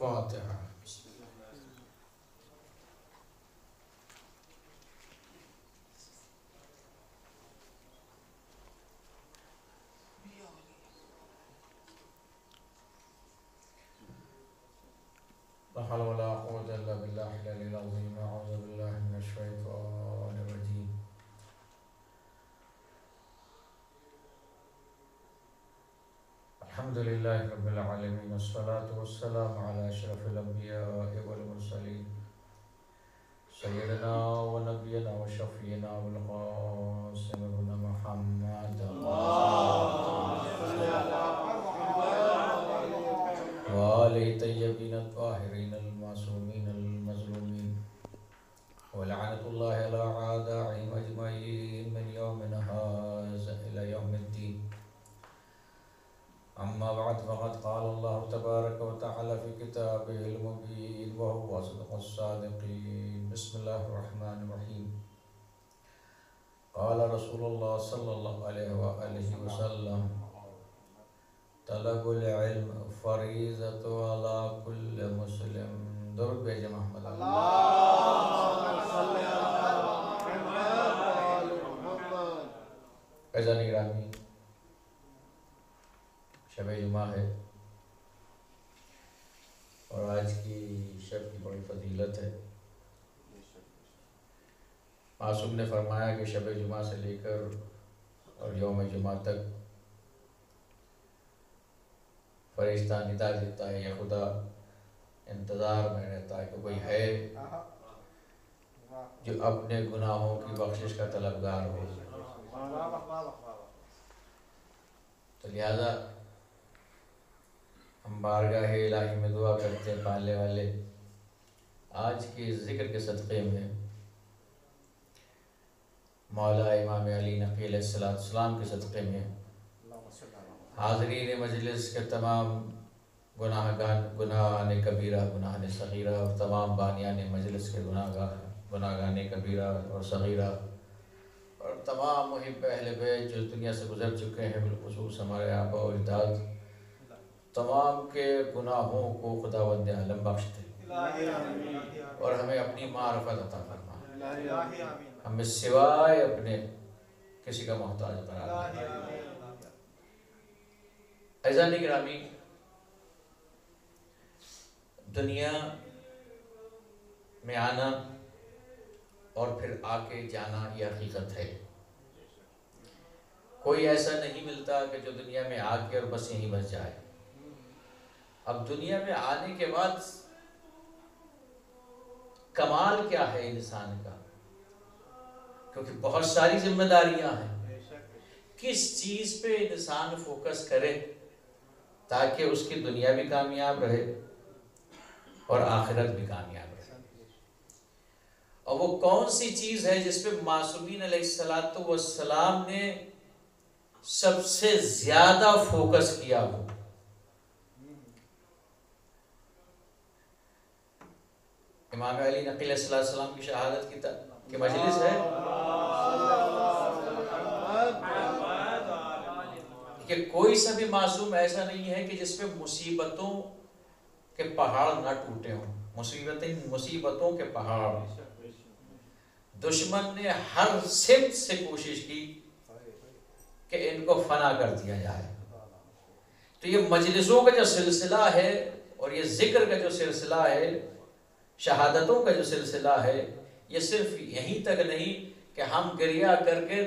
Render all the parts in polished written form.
فاتحہ. لا حول ولا قوة إلا بالله العلي العظيم. أعوذ بالله من الشيطان الرجيم. الحمد لله رب العالمين. الصلاة والسلام على أشرف الأنبياء والمرسلين سيدنا ونبينا وشفينا والقاسم ابن محمد وآله الطيبين الطاهرين المعصومين المظلومين ولعنة الله على أعدائهم أجمعين من يومنا هذا إلى يوم الدين. أما بعد فقد قال الله تبارك وتعالى في كتابه المبين وهو أصدق الصادقين. بسم الله الرحمن الرحيم. قال رسول الله صلى الله عليه وآله وسلم طلب العلم فریضۃ علی کل مسلم. درود بھیجے محمد. فیضان گرامی، شب جمعہ ہے اور آج کی شب کی بڑی فضیلت ہے. معصوم نے فرمایا کہ شب جمعہ سے لے کر اور یوم جمعہ تک فرشتہ ندا دیتا ہے یا خدا انتظار میں رہتا ہے کہ کوئی ہے جو اپنے گناہوں کی بخشش کا طلبگار ہو. تو لہذا ہم بارگاہ الہی میں دعا کرتے ہیں پالنے والے آج کے ذکر کے صدقے میں مولا امام علی نقی علیہ السلام کے صدقے میں حاضرین مجلس کے تمام گناہان کبیرہ گناہان صغیرہ اور تمام بانیان مجلس کے گناہان کبیرہ اور صغیرہ اور تمام محب اہل بیت جو دنیا سے گزر چکے ہیں بالخصوص ہمارے آبا و اجداد تمام کے گناہوں کو خداوند عالم بخش دے اور ہمیں اپنی معرفت عطا فرما. ہمیں سوائے اپنے کسی کا محتاج قرار دے. عزیزان گرامی، دنیا میں آنا اور پھر آ کے جانا یہ حقیقت ہے. کوئی ایسا نہیں ملتا کہ جو دنیا میں آ کے اور بس یہیں بس جائے. اب دنیا میں آنے کے بعد کمال کیا ہے انسان کا؟ کیونکہ بہت ساری ذمہ داریاں ہیں. کس چیز پہ انسان فوکس کرے تاکہ اس کی دنیا بھی کامیاب رہے اور آخرت بھی کامیاب رہے. اور وہ کون سی چیز ہے جس پہ معصومین علیہ السلام نے سب سے زیادہ فوکس کیا ہو؟ امام علی نقی علیہ السلام کی شہادت کی مجلس ہے کہ کوئی سا بھی معصوم ایسا نہیں ہے کہ جس پہ مصیبتوں کے پہاڑ نہ ٹوٹے ہوں. مصیبتوں کے پہاڑ. دشمن نے ہر سمت سے کوشش کی کہ ان کو فنا کر دیا جائے. تو یہ مجلسوں کا جو سلسلہ ہے اور یہ ذکر کا جو سلسلہ ہے، شہادتوں کا جو سلسلہ ہے، یہ صرف یہیں تک نہیں کہ ہم گریہ کر کے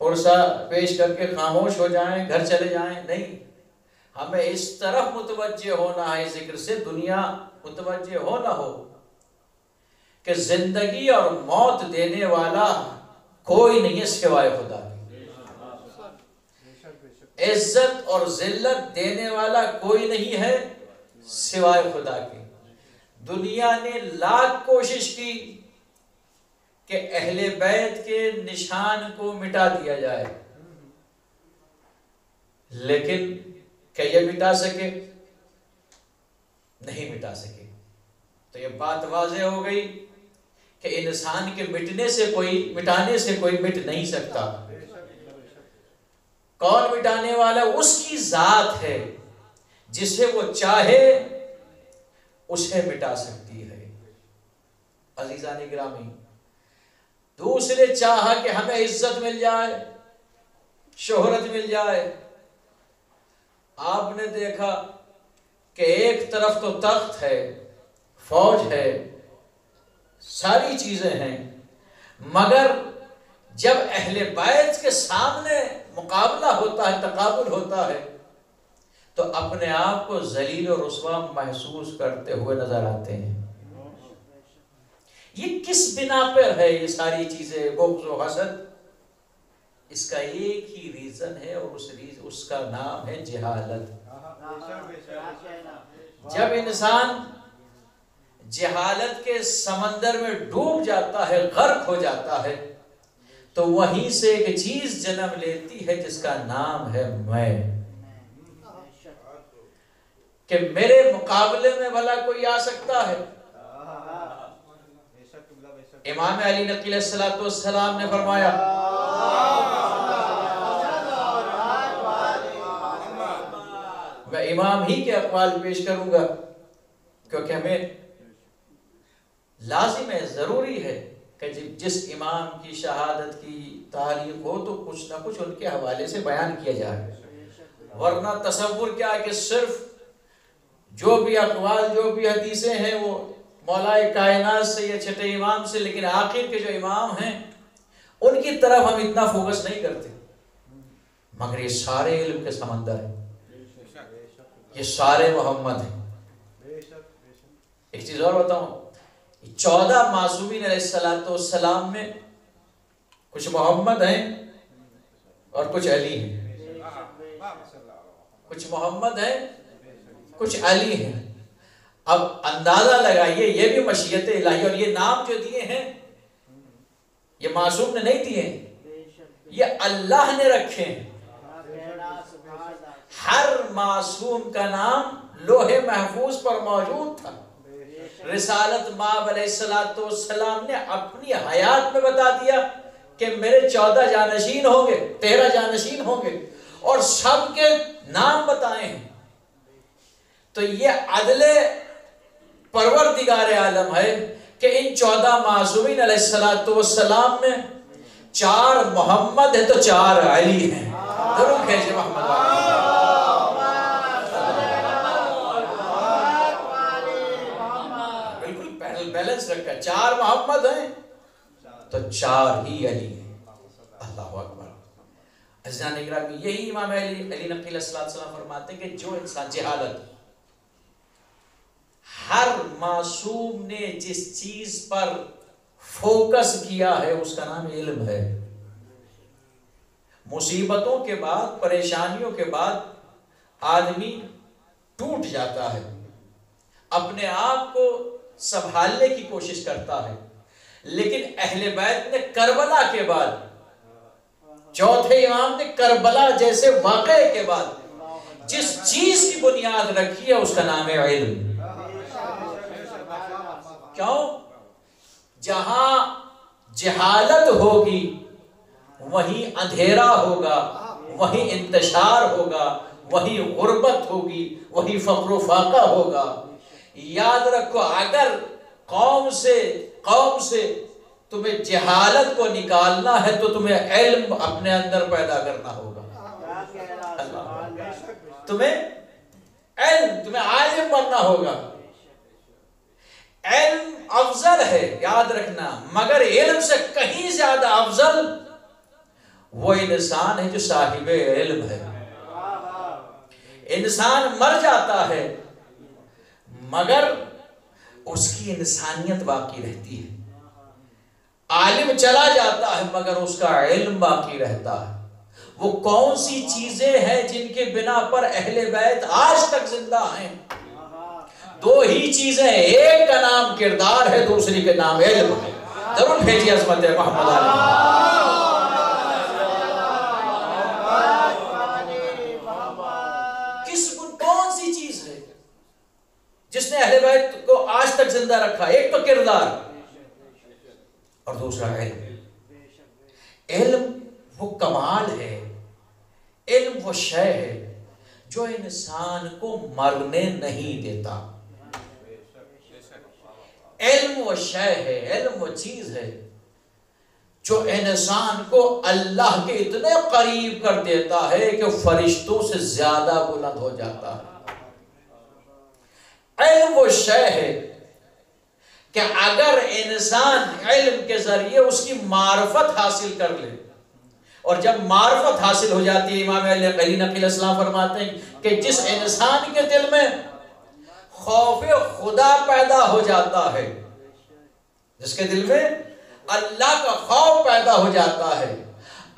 پرسہ پیش کر کے خاموش ہو جائیں گھر چلے جائیں. نہیں، ہمیں اس طرف متوجہ ہونا ہے ذکر سے، دنیا متوجہ ہو نہ ہو کہ زندگی اور موت دینے والا کوئی نہیں ہے سوائے خدا کی. عزت اور ذلت دینے والا کوئی نہیں ہے سوائے خدا کی. دنیا نے لاکھ کوشش کی کہ اہل بیت کے نشان کو مٹا دیا جائے، لیکن کیا یہ مٹا سکے؟ نہیں مٹا سکے. تو یہ بات واضح ہو گئی کہ انسان کے مٹانے سے کوئی مٹ نہیں سکتا. کون مٹانے والا؟ اس کی ذات ہے جسے وہ چاہے اسے مٹا سکتی ہے۔ عزیزان گرامی، دوسرے چاہا کہ ہمیں عزت مل جائے، شہرت مل جائے۔ آپ نے دیکھا کہ ایک طرف تو تخت ہے، فوج ہے، ساری چیزیں ہیں، مگر جب اہل بیت کے سامنے مقابلہ ہوتا ہے، تقابل ہوتا ہے، تو اپنے آپ کو ذلیل و رسوا محسوس کرتے ہوئے نظر آتے ہیں۔ یہ کس بنا پر ہے یہ ساری چیزیں، بغض و حسد؟ اس کا ایک ہی ریزن ہے، اور اس کا نام ہے جہالت۔ جب انسان جہالت کے سمندر میں ڈوب جاتا ہے، غرق ہو جاتا ہے، تو وہیں سے ایک چیز جنم لیتی ہے جس کا نام ہے میں، کہ میرے مقابلے میں بھلا کوئی آ سکتا ہے؟ امام علی نقی علیہ السلام نے فرمایا، میں امام ہی کے اقوال پیش کروں گا، کیونکہ ہمیں لازم ہے، ضروری ہے کہ جس امام کی شہادت کی تاریخ ہو تو کچھ نہ کچھ ان کے حوالے سے بیان کیا جائے، ورنہ تصور کیا ہے کہ صرف جو بھی اقوال، جو بھی حدیثیں ہیں وہ مولائے کائنات سے یا چھٹے امام سے، لیکن آخر کے جو امام ہیں ان کی طرف ہم اتنا فوکس نہیں کرتے۔ مگر یہ سارے علم کے سمندر ہیں، یہ سارے محمد ہیں۔ ایک چیز اور بتاؤں، 14 معصومین علیہ السلام میں کچھ محمد ہیں اور کچھ علی ہیں، کچھ محمد ہیں، کچھ علی ہیں۔ اب اندازہ لگائیے، یہ بھی مشیت الہی، اور یہ نام جو دیے ہیں یہ معصوم نے نہیں دیے ہیں، یہ اللہ نے رکھے ہیں۔ ہر معصوم کا نام لوح محفوظ پر موجود تھا۔ رسالت مآب علیہ السلام نے اپنی حیات میں بتا دیا کہ میرے 14 جانشین ہوں گے، 13 جانشین ہوں گے، اور سب کے نام بتائے ہیں۔ تو یہ عدل پروردگار عالم ہے کہ ان 14 معصومین علیہ السلام میں 4 محمد ہیں تو 4 علی ہیں۔ ضرور کہیے محمد بالکل بیلنس رکھا، 4 محمد ہیں تو 4 ہی علی ہیں۔ اللہ اکبر۔ عزیزان اکرامی، یہی امام علی نقی علیہ السلام فرماتے ہیں کہ جو انسان جہالت، ہر معصوم نے جس چیز پر فوکس کیا ہے اس کا نام علم ہے۔ مصیبتوں کے بعد، پریشانیوں کے بعد آدمی ٹوٹ جاتا ہے، اپنے آپ کو سنبھالنے کی کوشش کرتا ہے، لیکن اہل بیت نے کربلا کے بعد، چوتھے امام نے کربلا جیسے واقعے کے بعد جس چیز کی بنیاد رکھی ہے اس کا نام ہے علم۔ کیوں؟ جہاں جہالت ہوگی وہیں اندھیرا ہوگا، وہیں انتشار ہوگا، وہیں غربت ہوگی، وہیں فقر و فاقہ ہوگا۔ یاد رکھو، اگر قوم سے تمہیں جہالت کو نکالنا ہے تو تمہیں علم اپنے اندر پیدا کرنا ہوگا۔ تمہیں عالم بننا ہوگا۔ علم افضل ہے، یاد رکھنا، مگر علم سے کہیں زیادہ افضل وہ انسان ہے جو صاحب علم ہے۔ انسان مر جاتا ہے مگر اس کی انسانیت باقی رہتی ہے، عالم چلا جاتا ہے مگر اس کا علم باقی رہتا ہے۔ وہ کون سی چیزیں ہیں جن کے بنا پر اہل بیت آج تک زندہ ہیں؟ 2 ہی چیزیں، ایک کا نام کردار ہے، دوسری کے نام علم ہے۔ ضرور بھیجیے عظمت محمد کون سی چیز ہے جس نے اہل بیت کو آج تک زندہ رکھا؟ ایک تو کردار اور دوسرا علم۔ علم وہ کمال ہے، علم وہ شے ہے جو انسان کو مرنے نہیں دیتا۔ علم وہ شے ہے، علم وہ چیز ہے جو انسان کو اللہ کے اتنے قریب کر دیتا ہے کہ فرشتوں سے زیادہ بلند ہو جاتا ہے۔ علم وہ شے ہے کہ اگر انسان علم کے ذریعے اس کی معرفت حاصل کر لے، اور جب معرفت حاصل ہو جاتی ہے، امام علی نقی السلام فرماتے ہیں کہ جس انسان کے دل میں خوف خدا پیدا ہو جاتا ہے، جس کے دل میں اللہ کا خوف پیدا ہو جاتا ہے،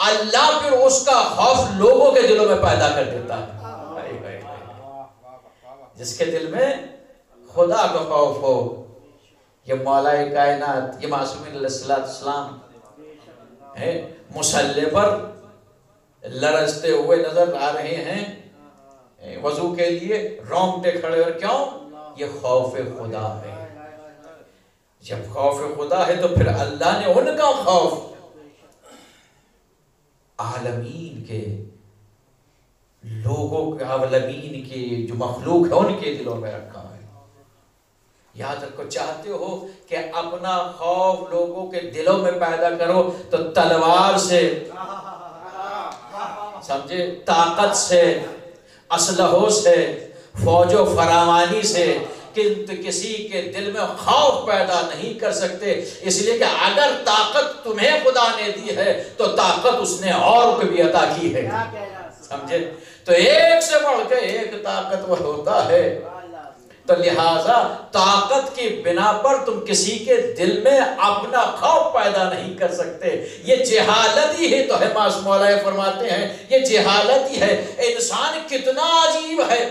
اللہ پھر اس کا خوف لوگوں کے دلوں میں پیدا کر دیتا ہے۔ جس کے دل میں خدا کا خوف ہو، یہ مولا کائنات، یہ معصومین علیہ السلام مصلی پر لرزتے ہوئے نظر آ رہے ہیں وضو کے لیے، رونگٹے کھڑے، اور کیوں؟ یہ خوف خدا ہے۔ جب خوف خدا ہے تو پھر اللہ نے ان کا خوف عالمین کے لوگوں کے، عالمین کے جو مخلوق ہے ان کے دلوں میں رکھا ہے۔ یاد رکھو، چاہتے ہو کہ اپنا خوف لوگوں کے دلوں میں پیدا کرو تو تلوار سے، سمجھے، طاقت سے، اسلحوں سے، فوج و فراوانی سے کسی کے دل میں خوف پیدا نہیں کر سکتے، اس لیے کہ اگر طاقت تمہیں خدا نے دی ہے تو طاقت اس نے اور کو بھی عطا کی ہے، سمجھے؟ تو ایک سے بڑھ کے ایک طاقتور ہوتا ہے، تو لہٰذا طاقت کی بنا پر تم کسی کے دل میں اپنا خوف پیدا نہیں کر سکتے۔ یہ جہالت ہی ہے تو ہے، مولا فرماتے ہیں یہ جہالت ہی ہے۔ انسان کتنا عجیب ہے،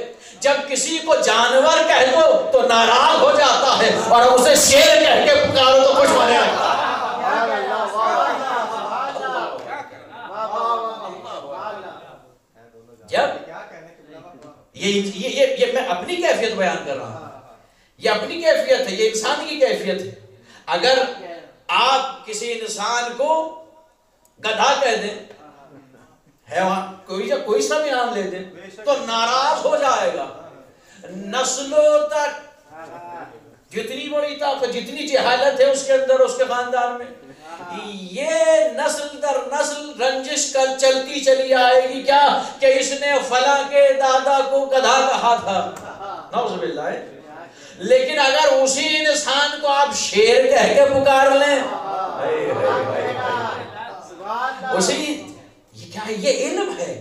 جب کسی کو جانور کہہ دو تو ناراض ہو جاتا ہے، اور اسے شیر کہہ کے پکارو تو خوش ہونے لگتا ہے۔ جب یہ میں اپنی کیفیت بیان کر رہا ہوں، یہ اپنی کیفیت ہے، یہ انسان کی کیفیت ہے۔ اگر آپ کسی انسان کو گدھا کہہ دیں، حیوان کوئی سا بھی نام لے دیں تو ناراض ہو جائے گا۔ نسلوں تک جتنی بڑی طاقت، جتنی جہالت ہے اس کے اندر، اس کے خاندان میں، یہ نسل در نسل رنجش کل چلتی چلی آئے گی، کیا کہ اس نے فلاں کے دادا کو گدھا کہا تھا، نعوذ باللہ۔ لیکن اگر اسی انسان کو آپ شیر کہہ کے پکار لیں، اسی، یہ کیا ہے؟ یہ علم ہے،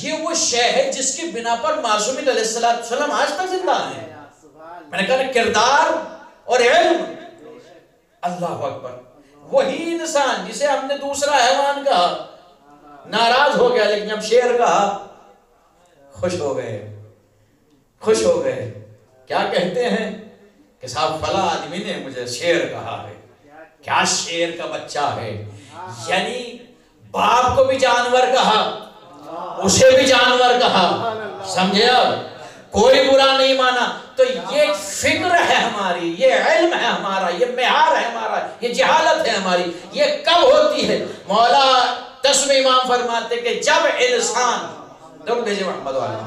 یہ وہ شے ہے جس کی بنا پر معصومین علیہ السلام آج تک زندہ ہیں۔ میں نے کہا کردار اور علم، اللہ اکبر۔ وہی انسان جسے ہم نے دوسرا حیوان کہا ناراض ہو گیا، لیکن جب شیر کہا خوش ہو گئے، خوش ہو گئے۔ کیا کہتے ہیں کہ صاحب فلاں آدمی نے مجھے شیر کہا ہے، کیا شیر کا بچہ ہے، یعنی باپ کو بھی جانور کہا، اسے بھی جانور کہا، سمجھے؟ اب کوئی برا نہیں مانا۔ تو یہ فکر ہے ہماری، یہ علم ہے ہمارا، یہ معیار ہے ہمارا، یہ جہالت ہے ہماری۔ یہ کب ہوتی ہے؟ مولا تسم امام فرماتے کہ جب انسان، تم بھیجے محمد والا،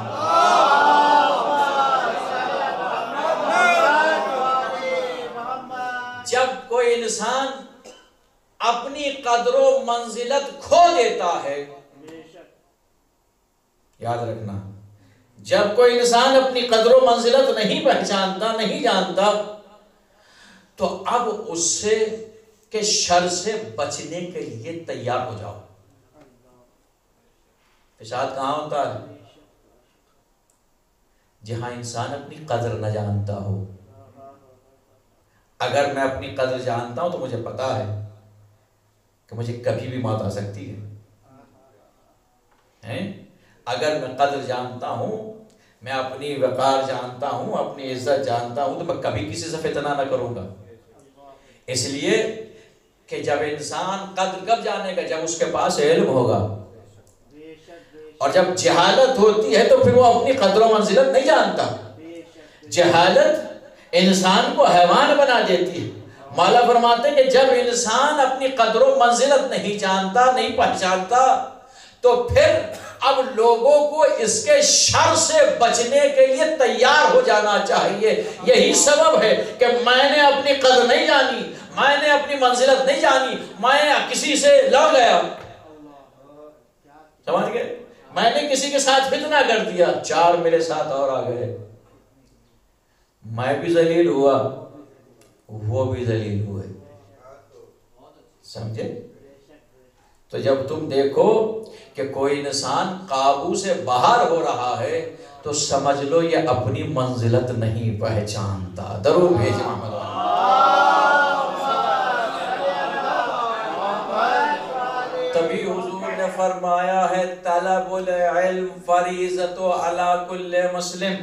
جب کوئی انسان اپنی قدر و منزلت کھو دیتا ہے، یاد رکھنا، جب کوئی انسان اپنی قدر و منزلت نہیں پہچانتا، نہیں جانتا، تو اب اس سے کہ شر سے بچنے کے لیے تیار ہو جاؤ۔ فساد کہاں ہوتا ہے؟ جہاں انسان اپنی قدر نہ جانتا ہو۔ اگر میں اپنی قدر جانتا ہوں تو مجھے پتا ہے کہ مجھے کبھی بھی موت آ سکتی ہے۔ اگر میں قدر جانتا ہوں، میں اپنی وقار جانتا ہوں، اپنی عزت جانتا ہوں، تو میں کبھی کسی سے فتنہ نہ کروں گا۔ اس لیے کہ جب انسان قدر کب جانے گا؟ جب اس کے پاس علم ہوگا۔ اور جب جہالت ہوتی ہے تو پھر وہ اپنی قدر و منزلت نہیں جانتا۔ جہالت انسان کو حیوان بنا دیتی ہے۔ مولا فرماتے ہیں کہ جب انسان اپنی قدر و منزلت نہیں جانتا، نہیں پہچانتا، تو پھر اب لوگوں کو اس کے شر سے بچنے کے لیے تیار ہو جانا چاہیے. یہی سبب ہے کہ میں نے اپنی قدر نہیں جانی, میں نے اپنی منزلت نہیں جانی, میں کسی سے لڑ گیا, سمجھ گئے, میں نے کسی کے ساتھ فتنہ کر دیا, 4 میرے ساتھ اور آ گئے, میں بھی ذلیل ہوا, وہ بھی ذلیل ہوئے. سمجھے؟ تو جب تم دیکھو کہ کوئی انسان قابو سے باہر ہو رہا ہے تو سمجھ لو یہ اپنی منزلت نہیں پہچانتا. درود بھیجو محمد. تبھی حضور نے فرمایا ہے طلب العلم فریضۃ علی کل مسلم,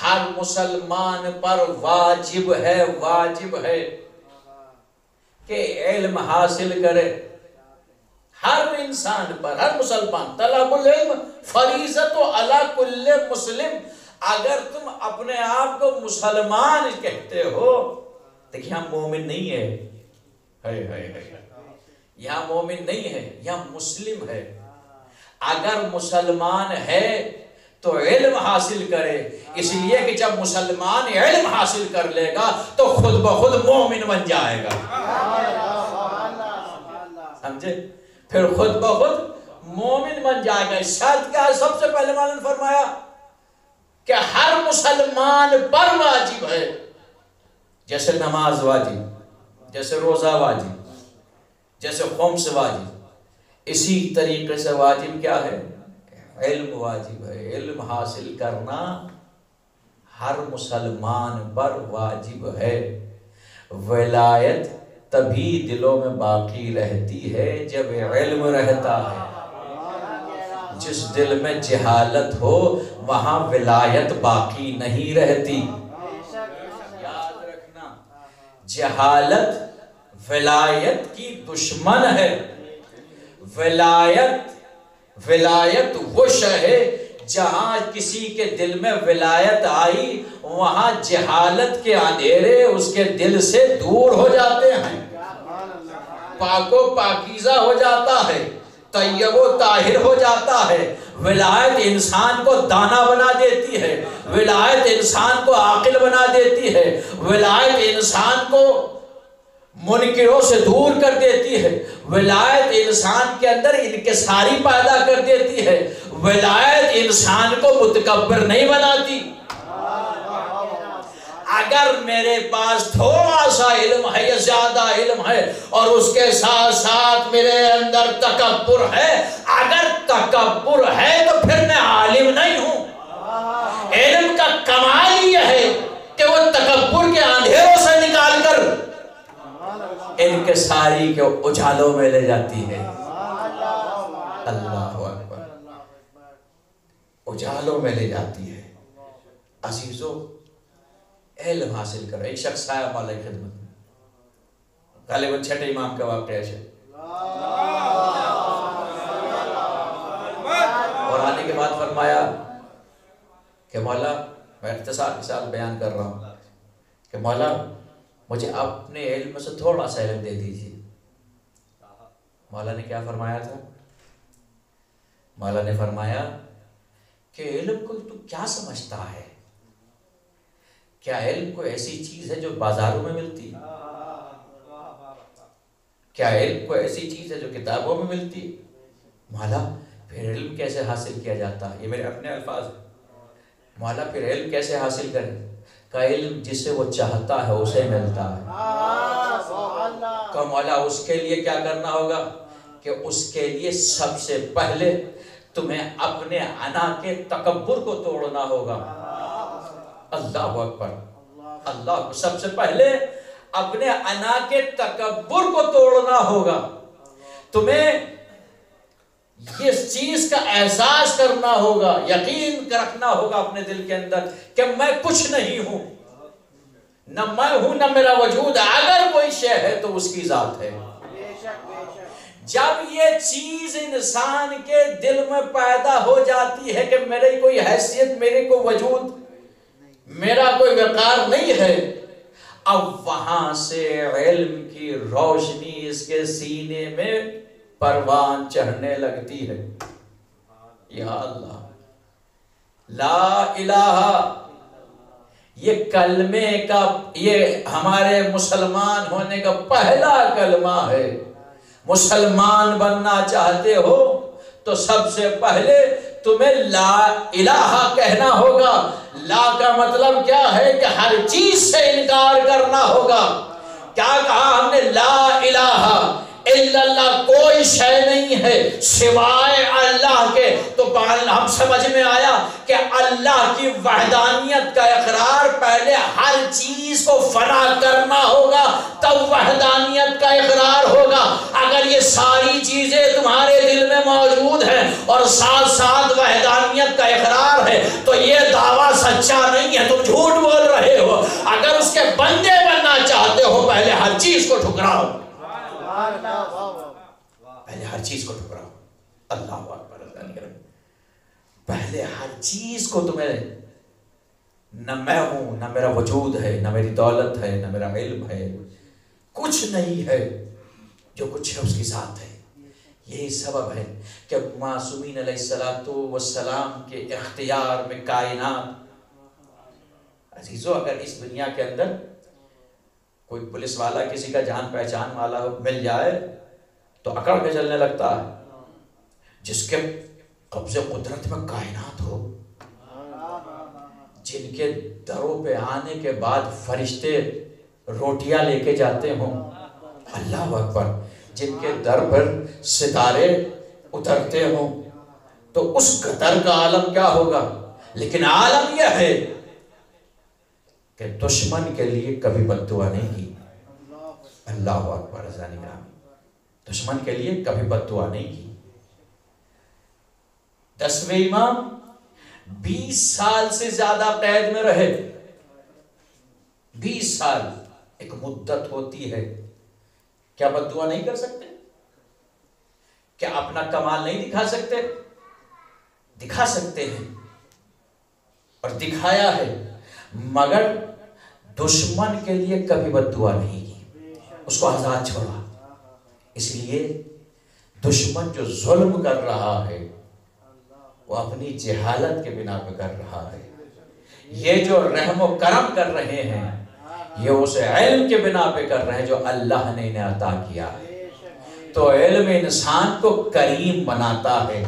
ہر مسلمان پر واجب ہے کہ علم حاصل کرے. ہر انسان پر, ہر مسلمان, طلب العلم فریضۃ علی کل مسلم. اگر تم اپنے آپ کو مسلمان کہتے ہو, دیکھیں یہاں مومن نہیں ہے, یہاں مومن نہیں ہے, یہاں مسلم ہے. اگر مسلمان ہے تو علم حاصل کرے, اس لیے کہ جب مسلمان علم حاصل کر لے گا تو خود بخود مومن بن جائے گا. سمجھے؟ پھر خود بخود مومن بن جائے گا. شرط کیا ہے؟ سب سے پہلے مولانا نے فرمایا کہ ہر مسلمان پر واجب ہے, جیسے نماز واجب, جیسے روزہ واجب, جیسے خمس واجب, اسی طریقے سے واجب کیا ہے؟ علم واجب ہے. علم حاصل کرنا ہر مسلمان پر واجب ہے. ولایت تبھی دلوں میں باقی رہتی ہے جب علم رہتا ہے. جس دل میں جہالت ہو وہاں ولایت باقی نہیں رہتی. یاد رکھنا, جہالت ولایت کی دشمن ہے. ولایت وہ شے ہے جہاں کسی کے دل میں ولایت آئی وہاں جہالت کے اندھیرے اس کے دل سے دور ہو جاتے ہیں, پاک و پاکیزہ ہو جاتا ہے, طیب و طاہر ہو جاتا ہے. ولایت انسان کو دانا بنا دیتی ہے, ولایت انسان کو عاقل بنا دیتی ہے, ولایت انسان کو منکروں سے دور کر دیتی ہے, ولایت انسان کے اندر انکساری پیدا کر دیتی ہے, ولایت انسان کو متکبر نہیں بناتی. اگر میرے پاس تھوڑا سا علم ہے یا زیادہ علم ہے اور اس کے ساتھ ساتھ میرے اندر تکبر ہے, اگر تکبر ہے تو پھر میں عالم نہیں ہوں. علم کا کمال یہ ہے کہ وہ تکبر کے اندھیروں سے نکال کر انکساری کے اجالوں میں لے جاتی ہے. اللہ اکبر, اجالوں میں لے جاتی ہے. عزیزو, علم حاصل کرو. ایک شخص آیا مولا کی خدمت میں, غالباً چھٹے امام کا واقعہ ہے, اور آنے کے بعد فرمایا کہ مولا, میں اختصار کے ساتھ بیان کر رہا ہوں کہ مولا مجھے اپنے علم سے تھوڑا سا علم دے دیجیے. مولا نے کیا فرمایا تھا؟ مولا نے فرمایا کہ علم کو تو کیا سمجھتا ہے؟ کیا علم کوئی ایسی چیز ہے جو بازاروں میں ملتی ہے؟ کیا علم کوئی ایسی چیز ہے جو کتابوں میں ملتی ہے؟ مولا پھر علم کیسے حاصل کیا جاتا ہے؟ یہ میرے اپنے الفاظ ہیں. مولا پھر علم کیسے حاصل کرے؟ کا علم جسے وہ چاہتا ہے اسے ملتا ہے. تو مولا اس کے لیے کیا کرنا ہوگا کہ اس کے لیے سب سے پہلے تمہیں اپنے انا کے تکبر کو توڑنا ہوگا. اللہ اکبر, اللہ, سب سے پہلے اپنے انا کے تکبر کو توڑنا ہوگا. تمہیں اس چیز کا احساس کرنا ہوگا, یقین رکھنا ہوگا اپنے دل کے اندر کہ میں کچھ نہیں ہوں, نہ میں ہوں نہ میرا وجود. اگر کوئی شے ہے تو اس کی ذات ہے. جب یہ چیز انسان کے دل میں پیدا ہو جاتی ہے کہ میری کوئی حیثیت, میرے کوئی وجود, میرا کوئی وقار نہیں ہے, اب وہاں سے علم کی روشنی اس کے سینے میں پروان چڑھنے لگتی ہے. یا اللہ، لا الہ، یہ کلمے کا، یہ ہمارے مسلمان ہونے کا پہلا کلمہ ہے۔ مسلمان بننا چاہتے ہو تو سب سے پہلے تمہیں لا الہ کہنا ہوگا۔ لا کا مطلب کیا ہے کہ ہر چیز سے انکار کرنا ہوگا۔ کیا کہا ہم نے؟ لا الہ الا اللہ، کوئی شے نہیں ہے سوائے اللہ کے۔ تو ہم سمجھ میں آیا کہ اللہ کی وحدانیت کا اقرار، پہلے ہر چیز کو فنا کرنا ہوگا تب وحدانیت کا اقرار ہوگا۔ اگر یہ ساری چیزیں تمہارے دل میں موجود ہیں اور ساتھ ساتھ وحدانیت کا اقرار ہے تو یہ دعویٰ سچا نہیں ہے، تم جھوٹ بول رہے ہو۔ اگر اس کے بندے بننا چاہتے ہو پہلے ہر چیز کو ٹھکراؤ، پہلے ہر چیز کو ٹھکراؤ۔ اللہ اکبر، پہلے ہر چیز کو تمہیں، نہ میں ہوں، نہ میرا وجود ہے، نہ میری دولت ہے، نہ میرا علم ہے، کچھ نہیں ہے، جو کچھ ہے اس کی ذات ہے۔ یہی سبب ہے کہ معصومین علیہ السلام کے اختیار میں کائنات۔ عزیزو، اگر اس دنیا کے اندر کوئی پولیس والا کسی کا جان پہچان والا مل جائے تو اکڑ کے چلنے لگتا ہے۔ جس کے قبضے قدرت میں کائنات ہو، جن کے دروں پہ آنے کے بعد فرشتے روٹیاں لے کے جاتے ہوں، اللہ اکبر، جن کے در پر ستارے اترتے ہوں، تو اس قدر کا عالم کیا ہوگا۔ لیکن عالم یہ ہے کہ دشمن کے لیے کبھی بد دعا نہیں کی۔ اللہ اکبر، دشمن کے لیے کبھی بد دعا نہیں کی۔ 10ویں امام 20 سال سے زیادہ قید میں رہے۔ 20 سال ایک مدت ہوتی ہے، کیا بد دعا نہیں کر سکتے؟ کیا اپنا کمال نہیں دکھا سکتے؟ دکھا سکتے ہیں اور دکھایا ہے، مگر دشمن کے لیے کبھی بد دعا نہیں کی، اس کو آزاد چھوڑا۔ اس لیے دشمن جو ظلم کر رہا ہے وہ اپنی جہالت کے بنا پہ کر رہا ہے، یہ جو رحم و کرم کر رہے ہیں یہ اس علم کے بنا پہ کر رہے ہیں جو اللہ نے انہیں عطا کیا ہے۔ تو علم انسان کو کریم بناتا ہے،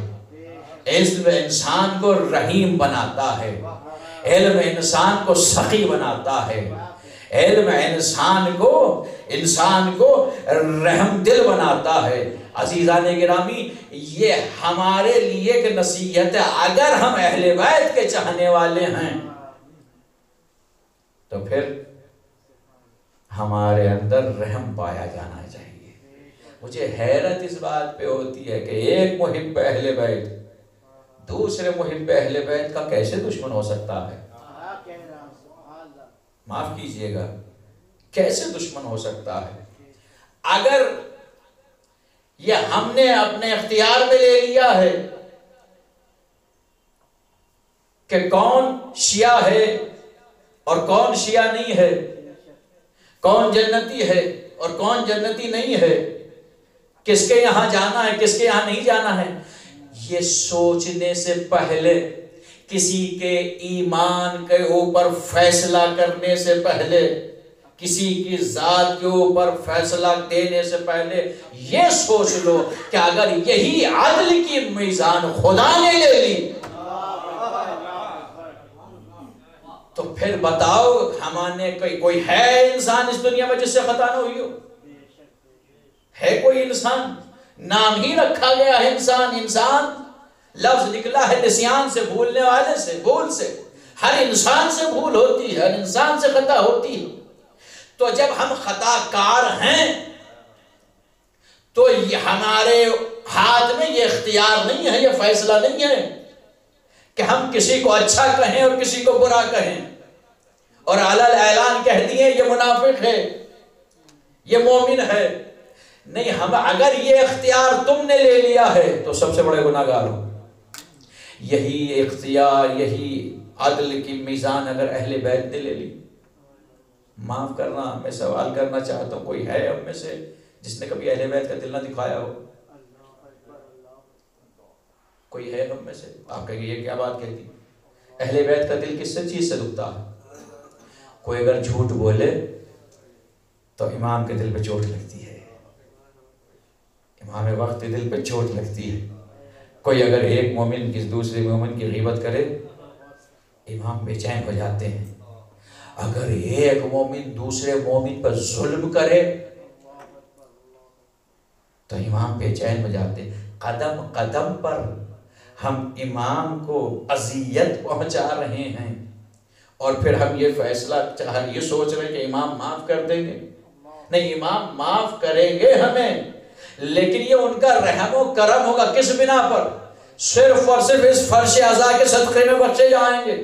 علم انسان کو رحیم بناتا ہے، علم انسان کو سخی بناتا ہے، علم انسان کو رحم دل بناتا ہے۔ عزیزان گرامی، یہ ہمارے لیے ایک نصیحت ہے۔ اگر ہم اہل بیت کے چاہنے والے ہیں تو پھر ہمارے اندر رحم پایا جانا چاہیے۔ مجھے حیرت اس بات پہ ہوتی ہے کہ ایک محب اہل بیت دوسرے محب اہل بیت کا کیسے دشمن ہو سکتا ہے؟ معاف کیجئے گا، کیسے دشمن ہو سکتا ہے؟ اگر یہ ہم نے اپنے اختیار میں لے لیا ہے کہ کون شیعہ ہے اور کون شیعہ نہیں ہے، کون جنتی ہے اور کون جنتی نہیں ہے، کس کے یہاں جانا ہے کس کے یہاں نہیں جانا ہے، یہ سوچنے سے پہلے، کسی کے ایمان کے اوپر فیصلہ کرنے سے پہلے، کسی کی ذات کے اوپر فیصلہ دینے سے پہلے یہ سوچ لو کہ اگر یہی عدل کی میزان خدا نے لے لی تو پھر بتاؤ ہمارے کوئی ہے انسان اس دنیا میں جس سے خطا نہ ہوئی ہو؟ ہے کوئی انسان؟ نام ہی رکھا گیا ہے انسان۔ انسان لفظ نکلا ہے نسیان سے، بھولنے والے سے، بھول سے۔ ہر انسان سے بھول ہوتی ہے، ہر انسان سے خطا ہوتی ہے۔ تو جب ہم خطا کار ہیں تو یہ ہمارے ہاتھ میں یہ اختیار نہیں ہے، یہ فیصلہ نہیں ہے کہ ہم کسی کو اچھا کہیں اور کسی کو برا کہیں اور علل اعلان کہہ دیے یہ منافق ہے یہ مومن ہے۔ نہیں، ہم اگر یہ اختیار تم نے لے لیا ہے تو سب سے بڑے گناہگار ہو۔ یہی اختیار، یہی عدل کی میزان اگر اہل بیت نے لے لی، معاف کرنا، میں سوال کرنا چاہتا ہوں، کوئی ہے ہم میں سے جس نے کبھی اہل بیت کا دل نہ دکھایا ہو؟ کوئی ہے ہم میں سے؟ آپ کہیں گے یہ کیا بات کہتی؟ اہل بیت کا دل کس سے چیز سے دکھتا ہے؟ کوئی اگر جھوٹ بولے تو امام کے دل پہ چوٹ لگتی ہے، امام وقت کے دل پہ چوٹ لگتی ہے۔ کوئی اگر ایک مومن کس دوسرے مومن کی غیبت کرے امام بے چین ہو جاتے ہیں۔ اگر ایک مومن دوسرے مومن پر ظلم کرے تو امام بے چین ہو جاتے ہیں۔ قدم قدم پر ہم امام کو اذیت پہنچا رہے ہیں اور پھر ہم یہ فیصلہ یہ سوچ رہے ہیں کہ امام معاف کر دیں گے۔ نہیں، امام معاف کریں گے ہمیں، لیکن یہ ان کا رحم و کرم ہوگا کس بنا پر؟ صرف اور صرف اس فرش عزا کے صدقے میں بخشے جائیں گے،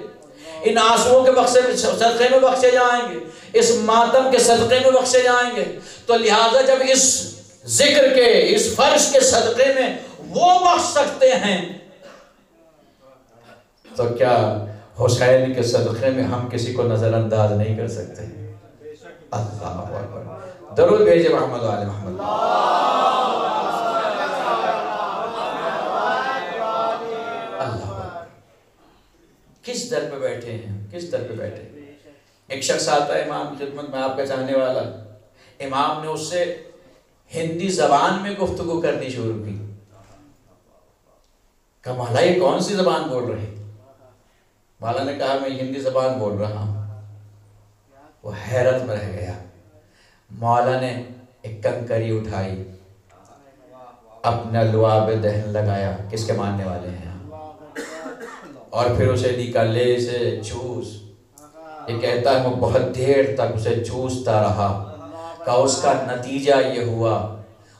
ان آنسوؤں کے صدقے میں بخشے جائیں گے، اس ماتم کے صدقے میں بخشے جائیں گے۔ تو لہٰذا جب اس ذکر کے، اس فرش کے صدقے میں وہ بخش سکتے ہیں تو کیا حسین کے صدقے میں ہم کسی کو نظر انداز نہیں کر سکتے؟ اللہ اکبر، درود بھیجے محمد و آل محمد۔ اللہ، کس در پہ بیٹھے ہیں، کس در پہ بیٹھے ہیں؟ ایک شخص آتا ہے امام کی خدمت میں، آپ کا چاہنے والا، امام نے اس سے ہندی زبان میں گفتگو کرنی شروع کی۔ کہا مولا یہ کون سی زبان بول رہے؟ مولا نے کہا میں ہندی زبان بول رہا ہوں۔ وہ حیرت میں رہ گیا۔ مولا نے ایک کنکری اٹھائی، اپنا لعاب دہن لگایا، کس کے ماننے والے ہیں، اور پھر اسے نکالے سے چوس۔ یہ کہتا ہے میں بہت دیر تک اسے چوستا رہا۔ کہ اس کا نتیجہ یہ ہوا،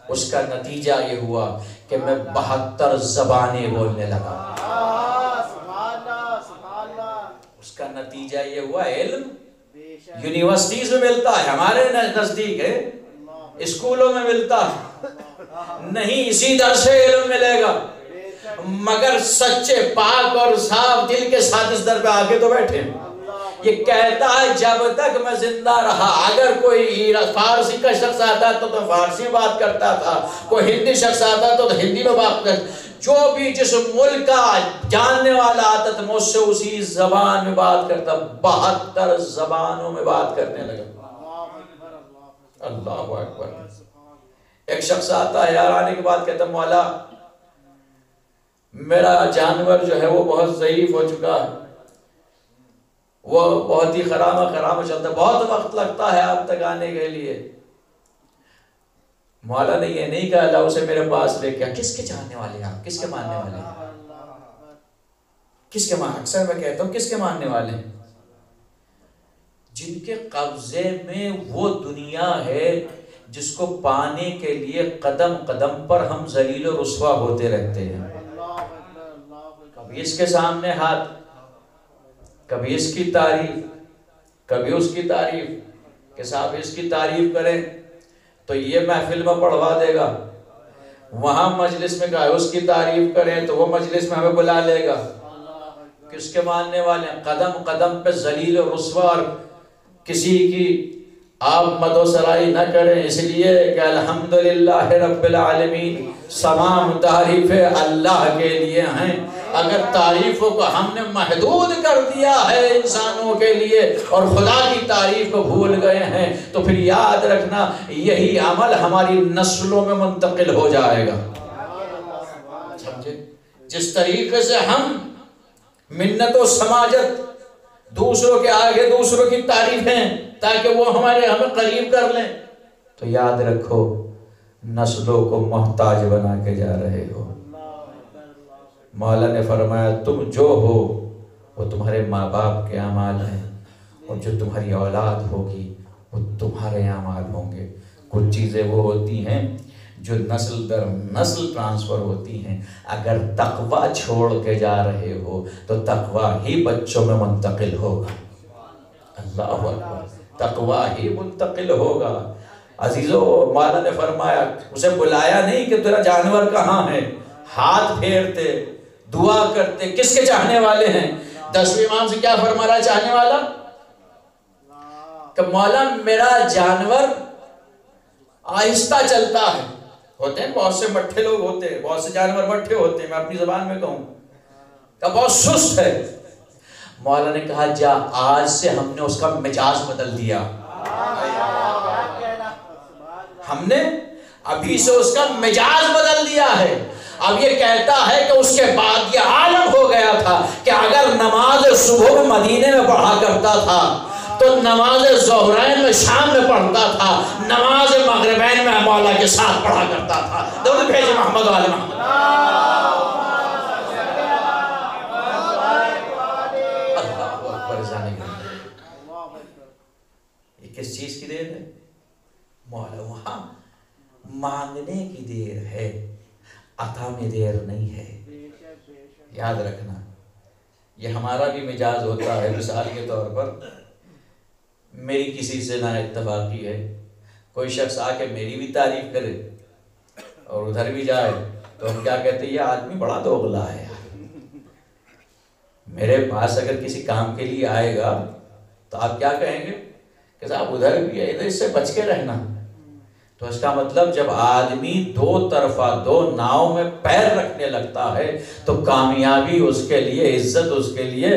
اس کا نتیجہ یہ ہوا کہ میں 72 زبانیں بولنے لگا۔ اس کا نتیجہ یہ ہوا، علم یونیورسٹیز میں ملتا ہے، ہمارے نزدیک ہے، اسکولوں میں ملتا ہے نہیں، اسی در سے علم ملے گا، مگر سچے پاک اور صاف دل کے ساتھ اس در پہ آگے تو بیٹھے۔ یہ کہتا ہے جب تک میں زندہ رہا، اگر کوئی فارسی کا شخص آتا تو فارسی بات کرتا تھا، کوئی ہندی شخص آتا تو ہندی میں بات کرتا، جو بھی جس ملک کا جاننے والا آتا تھا میں اس سے اسی زبان میں بات کرتا۔ 72 زبانوں میں بات کرنے لگا۔ اللہ اکبر۔ ایک شخص آتا ہے، یار آنے کے بعد کہتا مولا میرا جانور جو ہے وہ بہت ضعیف ہو چکا ہے، وہ بہت ہی خرامہ چلتا ہے، بہت وقت لگتا ہے آپ تک آنے کے لیے۔ مولا نے یہ نہیں کہا اللہ اسے میرے پاس لے کے۔ کس کے چاہنے والے ہیں آپ؟ کس کے ماننے والے ہیں؟ کس کے ماننے؟ اکثر میں کہتا ہوں کس کے ماننے والے ہیں؟ جن کے قبضے میں وہ دنیا ہے جس کو پانے کے لیے قدم قدم پر ہم ذلیل و رسوا ہوتے رہتے ہیں۔ کبھی اس کے سامنے ہاتھ، کبھی اس کی تعریف، کبھی اس کی تعریف، کہ صاحب اس کی تعریف کریں تو یہ محفل میں پڑھوا دے گا، وہاں مجلس میں کہا اس کی تعریف کریں تو وہ مجلس میں ہمیں بلا لے گا۔ کس کے ماننے والے ہیں؟ قدم قدم پہ ذلیل و رسوا، اور کسی کی آپ مد و سرائی نہ کریں، اس لیے کہ الحمدللہ رب العالمین، تمام تعریفیں اللہ کے لیے ہیں۔ اگر تعریفوں کو ہم نے محدود کر دیا ہے انسانوں کے لیے اور خدا کی تعریف کو بھول گئے ہیں تو پھر یاد رکھنا یہی عمل ہماری نسلوں میں منتقل ہو جائے گا۔ سمجھے؟ جس طریقے سے ہم منت و سماجت دوسروں کے آگے دوسروں کی تعریفیں تاکہ وہ ہمیں قریب کر لیں، تو یاد رکھو نسلوں کو محتاج بنا کے جا رہے ہو۔ مولا نے فرمایا تم جو ہو وہ تمہارے ماں باپ کے اعمال ہیں، اور جو تمہاری اولاد ہوگی وہ تمہارے اعمال ہوں گے۔ کچھ چیزیں وہ ہوتی ہیں جو نسل در نسل ٹرانسفر ہوتی ہیں۔ اگر تقویٰ چھوڑ کے جا رہے ہو تو تقویٰ ہی بچوں میں منتقل ہوگا۔ اللہ اکبر، تقویٰ ہی منتقل ہوگا۔ عزیزو، مولا نے فرمایا اسے بلایا نہیں کہ تیرا جانور کہاں ہے، ہاتھ پھیرتے، دعا کرتے۔ کس کے چاہنے والے ہیں؟ 10ویں امام سے کیا فرما رہا ہے چاہنے والا؟ کہ مولا میرا جانور آہستہ چلتا ہے، ہوتے ہیں بہت سے مٹھے لوگ ہوتے ہیں، بہت سے جانور مٹھے ہوتے ہیں، میں اپنی زبان میں کہوں کہ بہت سست ہے. مولا نے کہا جا آج سے ہم نے اس کا مزاج بدل دیا، ہم نے ابھی سے اس کا مزاج بدل دیا ہے. اب یہ کہتا ہے کہ اس کے بعد یہ عالم ہو گیا تھا کہ اگر نماز صبح مدینے میں پڑھا کرتا تھا تو نماز ظہرین میں شام میں پڑھتا تھا، نماز مغربین میں مولا کے ساتھ پڑھا کرتا تھا. درود بھیجے محمد و آل محمد. اللہ اکبر. جانے یہ کس چیز کی دیر ہے؟ مولا وہاں مانگنے کی دیر ہے، عطا میں دیر نہیں ہے. یاد رکھنا یہ ہمارا بھی مزاج ہوتا ہے. مثال کے طور پر میری کسی سے نا اتفاقی ہے، کوئی شخص آ کے میری بھی تعریف کرے اور ادھر بھی جائے تو ہم کیا کہتے ہیں، یہ آدمی بڑا دوغلا ہے. میرے پاس اگر کسی کام کے لیے آئے گا تو آپ کیا کہیں گے کہ صاحب ادھر بھی ہے، ادھر اس سے بچ کے رہنا. تو اس کا مطلب جب آدمی دو طرفہ دو ناؤں میں پیر رکھنے لگتا ہے تو کامیابی اس کے لیے، عزت اس کے لیے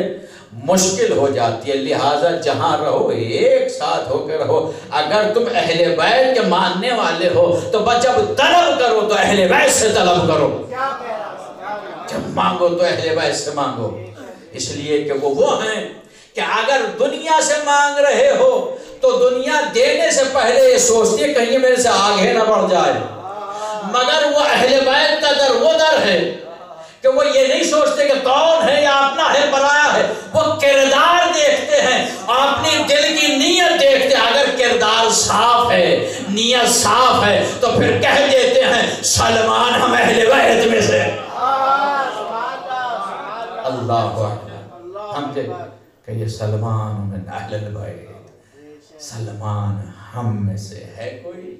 مشکل ہو جاتی ہے. لہٰذا جہاں رہو ایک ساتھ ہو کے رہو. اگر تم اہل بیت کے ماننے والے ہو تو جب طلب کرو تو اہل بیت سے طلب کرو، جب مانگو تو اہل بیت سے مانگو. اس لیے کہ وہ ہیں کہ اگر دنیا سے مانگ رہے ہو تو دنیا دینے سے پہلے یہ سوچتی ہے کہیں میرے سے آگے نہ بڑھ جائے. مگر وہ اہل بیت کا در وہ در ہے کہ وہ یہ نہیں سوچتے کہ کون ہے یا اپنا ہے پرایا ہے. وہ کردار دیکھتے ہیں، اپنی دل کی نیت دیکھتے ہیں. اگر کردار صاف ہے، نیت صاف ہے تو پھر کہہ دیتے ہیں سلمان ہم اہل بیت میں سے. اللہ ہم کہ یہ سلمان من اہل البیت، سلمان ہم میں سے ہے. کوئی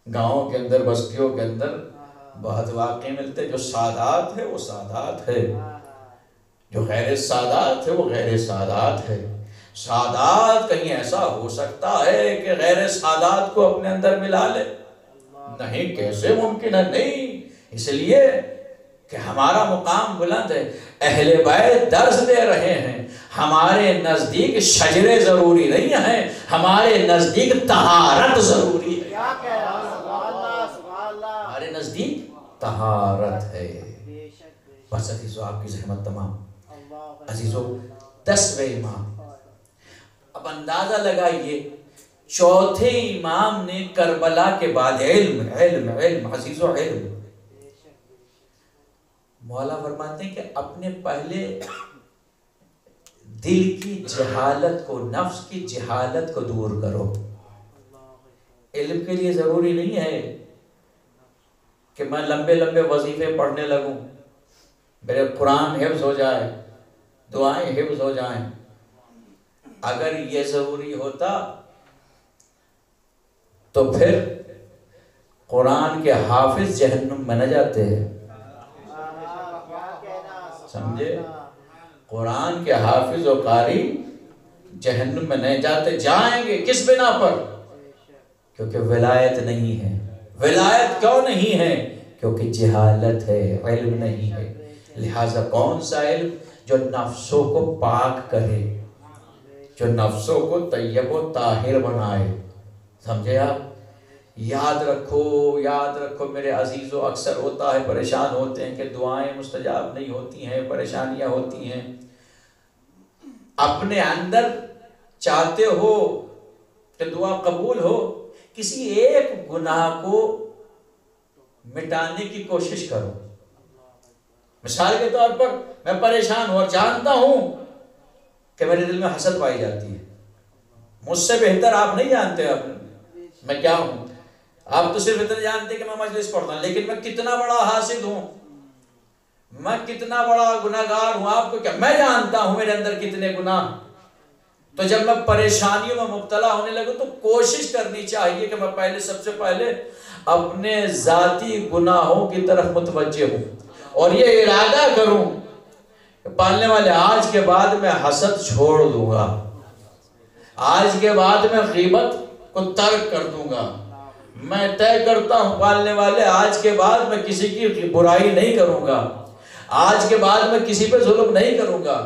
گاؤں کے اندر، بستیوں کے اندر بہت واقعے ملتے، جو سادات ہے وہ سادات ہے، جو غیر سادات ہے وہ غیر سادات ہے. سادات کہیں ایسا ہو سکتا ہے کہ غیر سادات کو اپنے اندر ملا لے؟ نہیں، کیسے ممکن ہے؟ نہیں. اس لیے کہ ہمارا مقام بلند ہے. اہل بیت درس دے رہے ہیں ہمارے نزدیک شجرے ضروری نہیں ہیں، ہمارے نزدیک طہارت ضروری ہے. ہمارے نزدیک طہارت ہے. بس عزیزو آپ کی زحمت تمام. عزیزو 10ویں امام. اب اندازہ لگائیے چوتھے امام نے کربلا کے بعد علم علم علم عزیزو علم. مولا فرماتے ہیں کہ اپنے پہلے دل کی جہالت کو، نفس کی جہالت کو دور کرو. علم کے لیے ضروری نہیں ہے کہ میں لمبے لمبے وظیفے پڑھنے لگوں، میرے قرآن حفظ ہو جائے، دعائیں حفظ ہو جائیں. اگر یہ ضروری ہوتا تو پھر قرآن کے حافظ جہنم میں نہ جاتے ہیں. سمجھے؟ قرآن کے حافظ و قاری جہنم میں نہیں جاتے. جائیں گے کس بنا پر؟ کیونکہ ولایت نہیں ہے. ولایت کیوں نہیں ہے؟ کیونکہ جہالت ہے، علم نہیں ہے. لہٰذا کون سا علم؟ جو نفسوں کو پاک کرے، جو نفسوں کو طیب و طاہر بنائے. سمجھے آپ؟ یاد رکھو، یاد رکھو میرے عزیزو. اکثر ہوتا ہے، پریشان ہوتے ہیں کہ دعائیں مستجاب نہیں ہوتی ہیں، پریشانیاں ہوتی ہیں. اپنے اندر چاہتے ہو کہ دعا قبول ہو، کسی ایک گناہ کو مٹانے کی کوشش کرو. مثال کے طور پر میں پریشان ہوں اور جانتا ہوں کہ میرے دل میں حسد پائی جاتی ہے. مجھ سے بہتر آپ نہیں جانتے اب میں کیا ہوں. آپ تو صرف اتنا جانتے کہ میں مجلس پڑھتا ہوں، لیکن میں کتنا بڑا حاسد ہوں، میں کتنا بڑا گناہگار ہوں آپ کو کیا. میں جانتا ہوں میرے اندر کتنے گناہ. تو جب میں پریشانیوں میں مبتلا ہونے لگوں تو کوشش کرنی چاہیے کہ میں سب سے پہلے اپنے ذاتی گناہوں کی طرف متوجہ ہوں اور یہ ارادہ کروں کہ پالنے والے آج کے بعد میں حسد چھوڑ دوں گا، آج کے بعد میں غیبت کو ترک کر دوں گا، میں طے کرتا ہوں پالنے والے، آج کے بعد میں کسی کی برائی نہیں کروں گا، آج کے بعد میں کسی پہ ظلم نہیں کروں گا،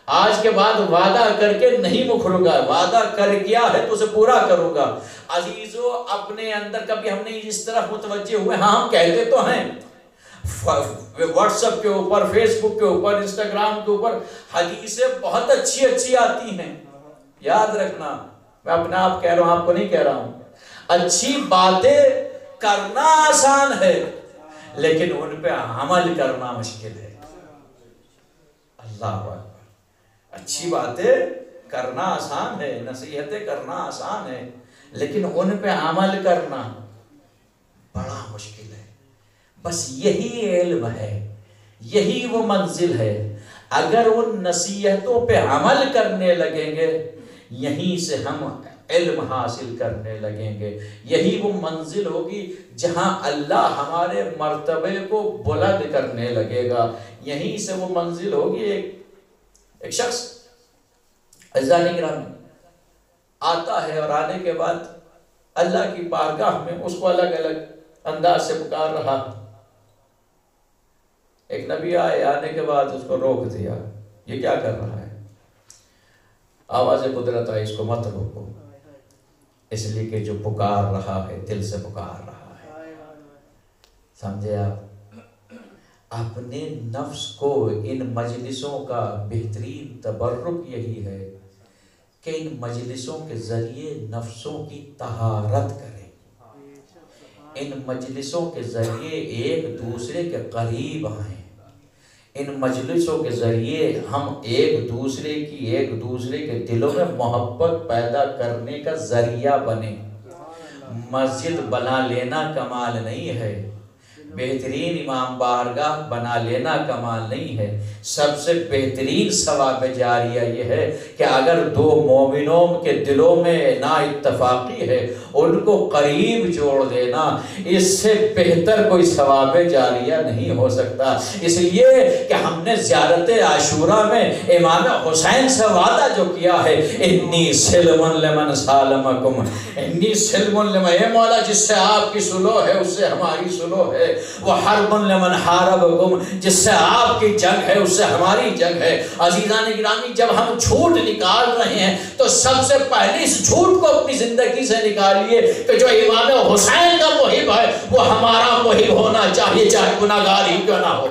آج کے بعد وعدہ کر کے نہیں مکروں گا، وعدہ کر گیا ہے تو اسے پورا کروں گا۔ عزیزو، اپنے اندر کبھی ہم نے اس طرف متوجہ ہوئے؟ ہاں ہم کہتے تو ہیں، واٹس ایپ کے اوپر، فیس بک کے اوپر، انسٹاگرام کے اوپر حدیثیں بہت اچھی اچھی آتی ہیں، یاد رکھنا میں اپنا آپ کہہ رہا ہوں، آپ کو نہیں کہہ رہا ہوں۔ اچھی باتیں کرنا آسان ہے لیکن ان پہ عمل کرنا مشکل ہے۔ اللہ اکبر، اچھی باتیں کرنا آسان ہے، نصیحتیں کرنا آسان ہے، لیکن ان پہ عمل کرنا بڑا مشکل ہے۔ بس یہی علم ہے، یہی وہ منزل ہے۔ اگر ان نصیحتوں پہ عمل کرنے لگیں گے، یہیں سے ہم علم حاصل کرنے لگیں گے، یہی وہ منزل ہوگی جہاں اللہ ہمارے مرتبے کو بلند کرنے لگے گا، یہیں سے وہ منزل ہوگی۔ ایک شخص عزیزان گرامی آتا ہے اور آنے کے بعد اللہ کی بارگاہ میں اس کو الگ الگ انداز سے پکار رہا۔ ایک نبی آئے، آنے کے بعد اس کو روک دیا، یہ کیا کر رہا ہے؟ آواز قدرت آئی، اس کو مت روکو، اس لیے کہ جو پکار رہا ہے دل سے پکار رہا ہے۔ سمجھے آپ؟ اپنے نفس کو ان مجلسوں کا بہترین تبرک یہی ہے کہ ان مجلسوں کے ذریعے نفسوں کی طہارت کریں، ان مجلسوں کے ذریعے ایک دوسرے کے قریب آئیں، ان مجلسوں کے ذریعے ہم ایک دوسرے کے دلوں میں محبت پیدا کرنے کا ذریعہ بنے۔ مسجد بنا لینا کمال نہیں ہے، بہترین امام بارگاہ بنا لینا کمال نہیں ہے، سب سے بہترین ثواب جاریہ یہ ہے کہ اگر دو مومنوں کے دلوں میں نا اتفاقی ہے ان کو قریب جوڑ دینا، اس سے بہتر کوئی ثواب جاریہ نہیں ہو سکتا۔ اس لیے کہ ہم نے زیارت عاشوراء میں امام حسین سے وعدہ جو کیا ہے، انی سلم لمن سالمکم، انی سلم لمن، اے مولا جس سے آپ کی صلح ہے اس سے ہماری صلح ہے، وہ حرب لمن حاربکم، جس سے آپ کی جنگ ہے اس سے ہماری جنگ ہے۔ عزیزان گرامی، جب ہم جھوٹ نکال رہے ہیں تو سب سے پہلے اس جھوٹ کو اپنی زندگی سے نکالیے کہ جو امام حسین کا محب ہے وہ ہمارا محب ہونا چاہیے، چاہے گناہگار ہی کیوں نہ ہو۔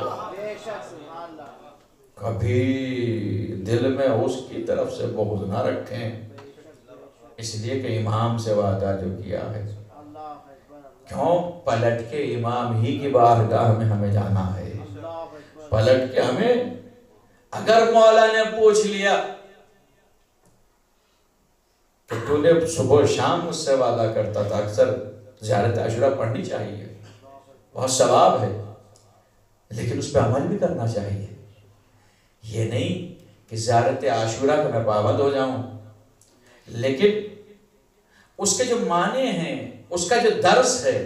کبھی دل میں اس کی طرف سے بغض نہ رکھیں، اس لیے کہ امام سے وعدہ جو کیا ہے، کیوں پلٹ کے امام ہی کی بارگاہ میں ہمیں جانا ہے، پلٹ کے ہمیں۔ اگر مولا نے پوچھ لیا کہ تو نے صبح شام مجھ سے وعدہ کرتا تھا، اکثر زیارت عاشوراء پڑھنی چاہیے، بہت ثواب ہے، لیکن اس پہ عمل بھی کرنا چاہیے۔ یہ نہیں کہ زیارت عاشوراء کا میں پابند ہو جاؤں لیکن اس کے جو معنی ہیں، اس کا جو درس ہے،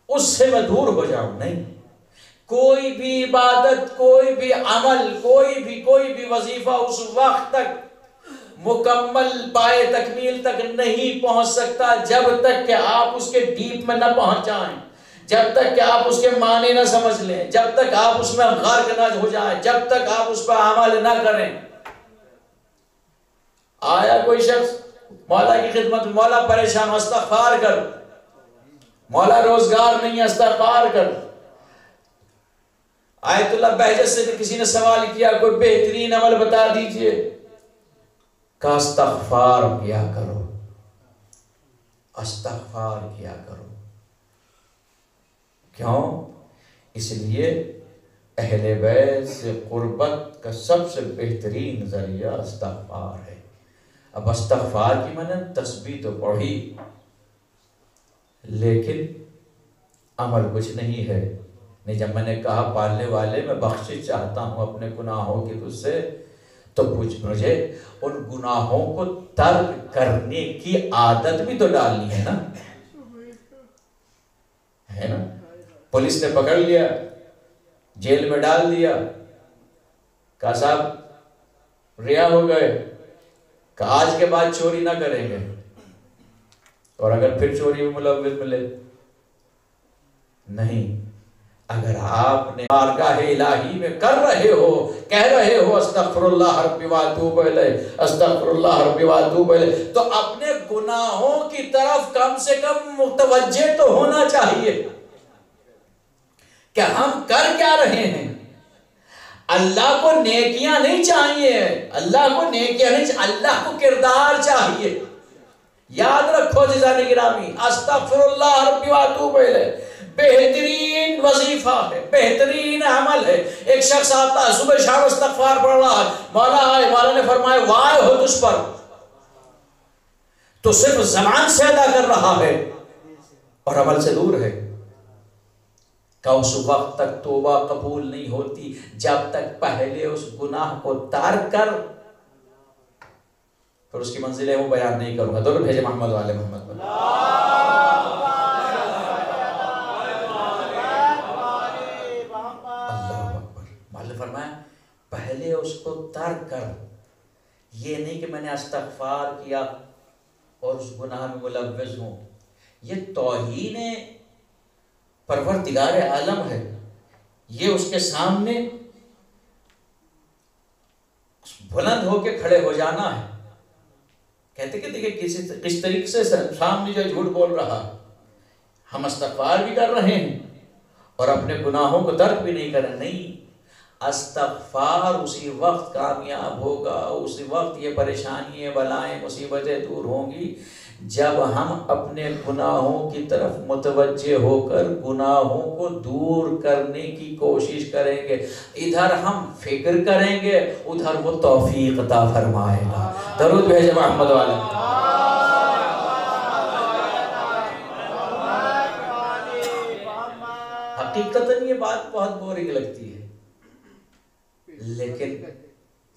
اس سے میں دور ہو جاؤں۔ نہیں، کوئی بھی عبادت، کوئی بھی عمل، کوئی بھی وظیفہ اس وقت تک مکمل پائے تکمیل تک نہیں پہنچ سکتا جب تک کہ آپ اس کے ڈیپ میں نہ پہنچ جائیں، جب تک کہ آپ اس کے معنی نہ سمجھ لیں، جب تک آپ اس میں غرق نہ ہو جائیں، جب تک آپ اس پر عمل نہ کریں۔ آیا کوئی شخص مولا کی خدمت، مولا پریشان، استغفار کر، مولا روزگار نہیں، استغفار کر۔ آیت اللہ بہجت سے کسی نے سوال کیا کوئی بہترین عمل بتا دیجئے، کہا استغفار کیا کرو، استغفار کیا کرو۔ کیوں؟ اس لیے اہل بیت سے قربت کا سب سے بہترین ذریعہ استغفار ہے۔ اب استغفار کی میں نے تسبیح تو پڑھی لیکن عمل کچھ نہیں ہے۔ نہیں، جب میں نے کہا پالنے والے میں بخشش چاہتا ہوں اپنے گناہوں کی تجھ سے، تو مجھے ان گناہوں کو ترک کرنے کی عادت بھی تو ڈالنی ہے نا، ہے نا؟ پولیس نے پکڑ لیا، جیل میں ڈال دیا، کہا صاحب رہا ہو گئے، کہ آج کے بعد چوری نہ کریں گے، اور اگر پھر چوری میں ملوث ملے نہیں، اگر آپ نے بارگاہ الہی میں کر رہے ہو، کہہ رہے ہو استغفر اللہ ربی واتوب الیہ، استغفر اللہ ربی واتوب الیہ، تو اپنے گناہوں کی طرف کم سے کم متوجہ تو ہونا چاہیے کہ ہم کر کیا رہے ہیں۔ اللہ کو نیکیاں نہیں چاہیے، اللہ کو نیکیاں نہیں چاہیے، اللہ کو کردار چاہیے۔ یاد رکھو عزیزان گرامی، استغفر اللہ ربی واتوب الیہ بہترین وظیفہ ہے، بہترین عمل ہے۔ ایک شخص آتا ہے صبح شام استغفار پڑھ رہا ہے، مولا نے فرمایا وائے ہو تجھ پر، تو صرف زبان سے ادا کر رہا ہے اور عمل سے دور ہے، کہ اس وقت تک توبہ قبول نہیں ہوتی جب تک پہلے اس گناہ کو ترک کر، پھر اس کی منزلیں وہ بیان نہیں کروں گا۔ درود بھیجے محمد والے محمد پر۔ اللہ اکبر۔ مالک فرمایا پہلے اس کو ترک کر، یہ نہیں کہ میں نے استغفار کیا اور اس گناہ میں ملوث ہوں، یہ توہین پروردگار عالم ہے، یہ اس کے سامنے بلند ہو کے کھڑے ہو جانا ہے۔ کہتے کہ دیکھیں کس طریقے سے سامنے جو جھوٹ بول رہا، ہم استغفار بھی کر رہے ہیں اور اپنے گناہوں کو ترک بھی نہیں کر رہے۔ نہیں، استغفار اسی وقت کامیاب ہوگا، اسی وقت یہ پریشانیاں بلائیں مصیبتیں دور ہوں گی جب ہم اپنے گناہوں کی طرف متوجہ ہو کر گناہوں کو دور کرنے کی کوشش کریں گے۔ ادھر ہم فکر کریں گے، ادھر وہ توفیق عطا فرمائے گا۔ درود بھیجے محمد والے۔ حقیقتاً یہ بات بہت بورنگ لگتی ہے،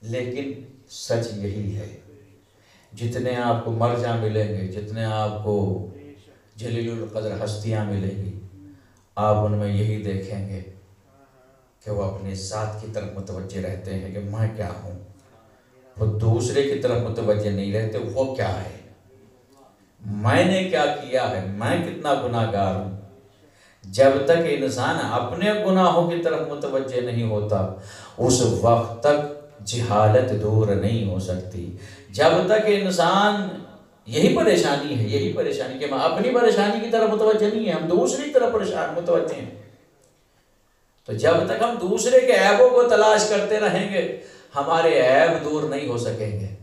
لیکن سچ یہی ہے۔ جتنے آپ کو مرجع ملیں گے، جتنے آپ کو جلیل القدر ہستیاں ملیں گی، آپ ان میں یہی دیکھیں گے کہ وہ اپنے ذات کی طرف متوجہ رہتے ہیں کہ میں کیا ہوں، وہ دوسرے کی طرف متوجہ نہیں رہتے وہ کیا ہے، میں نے کیا کیا ہے، میں کتنا گناہ گار ہوں۔ جب تک انسان اپنے گناہوں کی طرف متوجہ نہیں ہوتا اس وقت تک جہالت دور نہیں ہو سکتی۔ جب تک انسان، یہی پریشانی کہ میں اپنی پریشانی کی طرف متوجہ نہیں ہے، ہم دوسری طرف متوجہ ہیں، تو جب تک ہم دوسرے کے عیبوں کو تلاش کرتے رہیں گے ہمارے عیب دور نہیں ہو سکیں گے،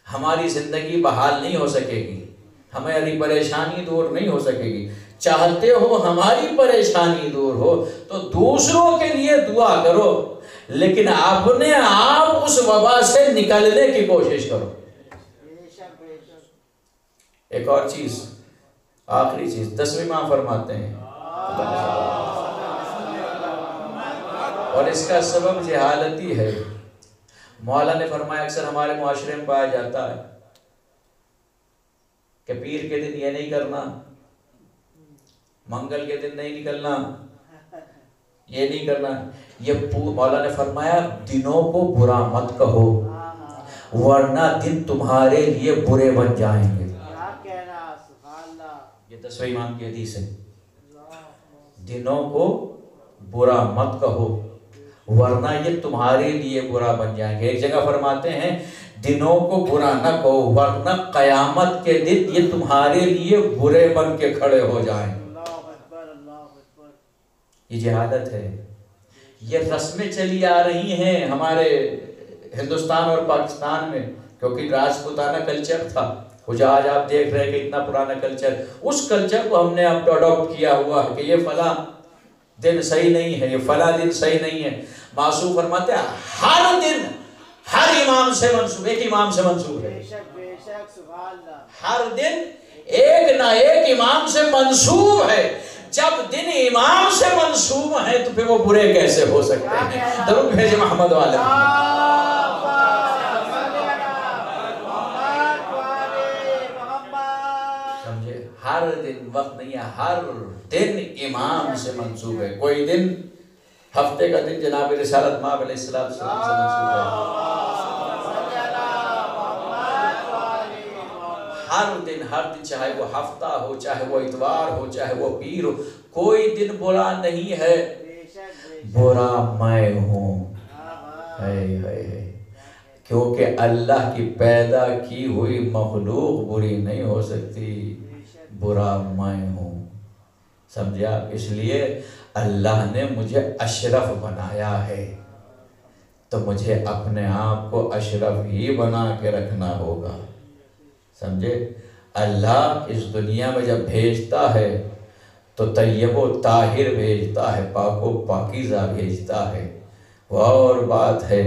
ہماری زندگی بحال نہیں ہو سکے گی، ہماری پریشانی دور نہیں ہو سکے گی۔ چاہتے ہو ہماری پریشانی دور ہو تو دوسروں کے لیے دعا کرو، لیکن اپنے آپ اس وبا سے نکلنے کی کوشش کرو۔ ایک اور چیز، آخری چیز، 10ویں ماہ فرماتے ہیں اور اس کا سبب جہالتی ہے۔ مولا نے فرمایا اکثر ہمارے معاشرے میں پایا جاتا ہے کہ پیر کے دن یہ نہیں کرنا، منگل کے دن نہیں نکلنا، یہ نہیں کرنا۔ یہ مولا نے فرمایا دنوں کو برا مت کہو ورنہ دن تمہارے لیے برے بن جائیں گے۔ یہ 10ویں امام کی حدیث ہے، دنوں کو برا مت کہو ورنہ یہ تمہارے لیے برا بن جائیں گے۔ ایک جگہ فرماتے ہیں دنوں کو برا نہ کہو ورنہ قیامت کے دن یہ تمہارے لیے برے بن کے کھڑے ہو جائیں۔ یہ جہالت ہے، یہ رسمیں چلی آ رہی ہیں ہمارے ہندوستان اور پاکستان میں، کیونکہ راجپوتانہ کلچر تھا، وہ جو آج آپ دیکھ رہے ہیں کہ اتنا پرانا کلچر، اس کلچر کو ہم نے اب اڈاپٹ کیا ہوا ہے کہ یہ فلاں دن صحیح نہیں ہے، یہ فلاں دن صحیح نہیں ہے۔ معصوم فرماتے ہیں ہر دن ہر امام سے منسوب، ایک امام سے منسوب ہے، ہر دن ایک نہ ایک امام سے منسوب ہے۔ جب دن امام سے منسوب ہے تو پھر وہ برے کیسے ہو سکتے ہیں؟ درود بھیجے محمد والے۔ سمجھے، ہر دن وقت نہیں ہے، ہر دن امام سے منسوب ہے۔ کوئی دن ہفتے کا دن جناب رسالت مآب علیہ السلام سے منسوب ہے، ہر دن چاہے وہ ہفتہ ہو، چاہے وہ اتوار ہو، چاہے وہ پیر ہو، کوئی دن برا نہیں ہے، برا میں ہوں۔ کیونکہ اللہ کی پیدا کی ہوئی مخلوق بری نہیں ہو سکتی، برا میں ہوں، سمجھا؟ اس لیے اللہ نے مجھے اشرف بنایا ہے، تو مجھے اپنے آپ کو اشرف ہی بنا کے رکھنا ہوگا، سمجھے؟ اللہ اس دنیا میں جب بھیجتا ہے تو طیب و طاہر بھیجتا ہے، پاک و پاکیزہ بھیجتا ہے۔ وہ اور بات ہے